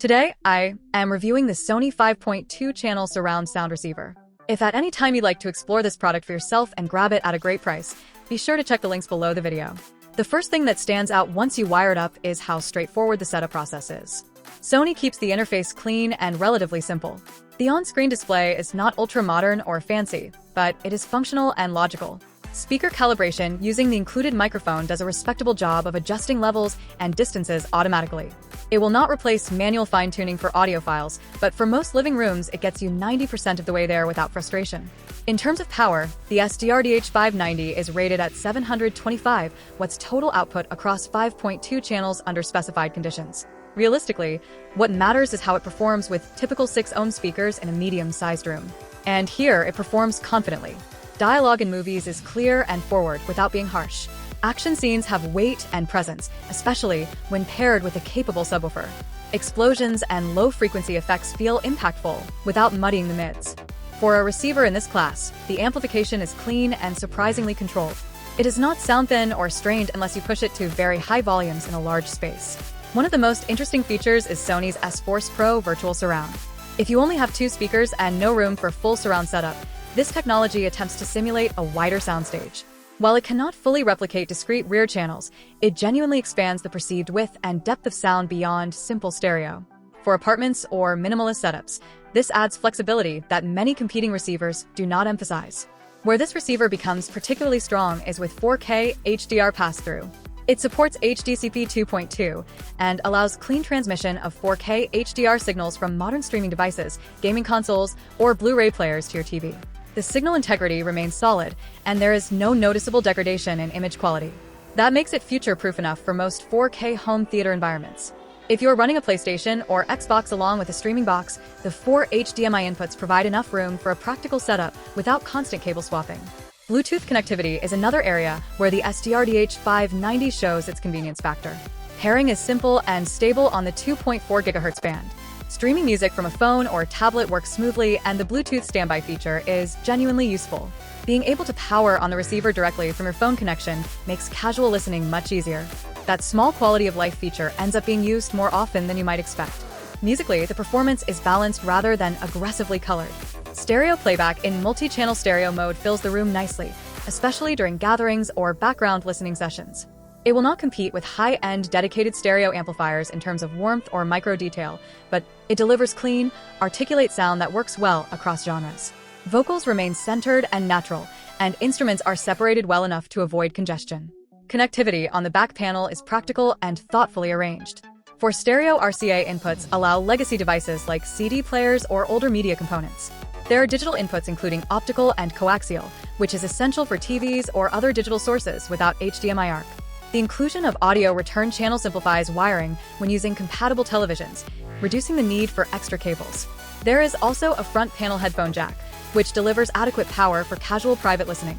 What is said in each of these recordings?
Today, I am reviewing the Sony 5.2 channel surround sound receiver. If at any time you'd like to explore this product for yourself and grab it at a great price, be sure to check the links below the video. The first thing that stands out once you wire it up is how straightforward the setup process is. Sony keeps the interface clean and relatively simple. The on-screen display is not ultra-modern or fancy, but it is functional and logical. Speaker calibration using the included microphone does a respectable job of adjusting levels and distances automatically. It will not replace manual fine-tuning for audiophiles, but for most living rooms it gets you 90% of the way there without frustration. In terms of power, the STRDH590 is rated at 725 watts total output across 5.2 channels under specified conditions. Realistically, what matters is how it performs with typical 6-ohm speakers in a medium-sized room. And here, it performs confidently. Dialogue in movies is clear and forward without being harsh. Action scenes have weight and presence, especially when paired with a capable subwoofer. Explosions and low-frequency effects feel impactful without muddying the mids. For a receiver in this class, the amplification is clean and surprisingly controlled. It is not sound thin or strained unless you push it to very high volumes in a large space. One of the most interesting features is Sony's S-Force PRO virtual surround. If you only have 2 speakers and no room for full surround setup, this technology attempts to simulate a wider soundstage. While it cannot fully replicate discrete rear channels, it genuinely expands the perceived width and depth of sound beyond simple stereo. For apartments or minimalist setups, this adds flexibility that many competing receivers do not emphasize. Where this receiver becomes particularly strong is with 4K HDR pass-through. It supports HDCP 2.2 and allows clean transmission of 4K HDR signals from modern streaming devices, gaming consoles, or Blu-ray players to your TV. The signal integrity remains solid, and there is no noticeable degradation in image quality. That makes it future-proof enough for most 4K home theater environments. If you're running a PlayStation or Xbox along with a streaming box, the 4 HDMI inputs provide enough room for a practical setup without constant cable swapping. Bluetooth connectivity is another area where the STRDH590 shows its convenience factor. Pairing is simple and stable on the 2.4 GHz band. Streaming music from a phone or tablet works smoothly, and the Bluetooth standby feature is genuinely useful. Being able to power on the receiver directly from your phone connection makes casual listening much easier. That small quality of life feature ends up being used more often than you might expect. Musically, the performance is balanced rather than aggressively colored. Stereo playback in multi-channel stereo mode fills the room nicely, especially during gatherings or background listening sessions. It will not compete with high-end dedicated stereo amplifiers in terms of warmth or micro detail, but it delivers clean, articulate sound that works well across genres. Vocals remain centered and natural, and instruments are separated well enough to avoid congestion. Connectivity on the back panel is practical and thoughtfully arranged. For stereo RCA inputs allow legacy devices like CD players or older media components. There are digital inputs including optical and coaxial, which is essential for TVs or other digital sources without HDMI ARC. The inclusion of audio return channel simplifies wiring when using compatible televisions, reducing the need for extra cables. There is also a front panel headphone jack, which delivers adequate power for casual private listening.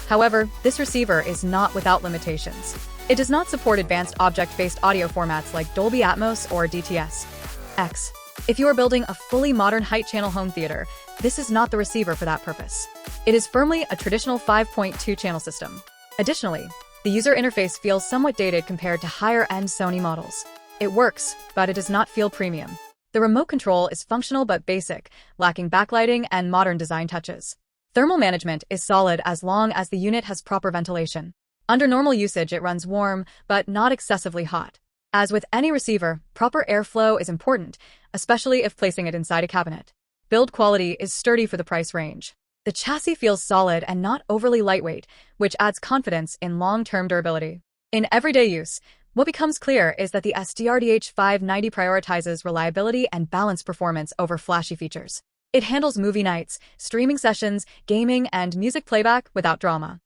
However, this receiver is not without limitations. It does not support advanced object-based audio formats like Dolby Atmos or DTS. If you are building a fully modern height-channel home theater, this is not the receiver for that purpose. It is firmly a traditional 5.2 channel system. Additionally, the user interface feels somewhat dated compared to higher-end Sony models. It works, but it does not feel premium. The remote control is functional but basic, lacking backlighting and modern design touches. Thermal management is solid as long as the unit has proper ventilation. Under normal usage, it runs warm, but not excessively hot. As with any receiver, proper airflow is important, especially if placing it inside a cabinet. Build quality is sturdy for the price range. The chassis feels solid and not overly lightweight, which adds confidence in long-term durability. In everyday use, what becomes clear is that the STRDH590 prioritizes reliability and balanced performance over flashy features. It handles movie nights, streaming sessions, gaming, and music playback without drama.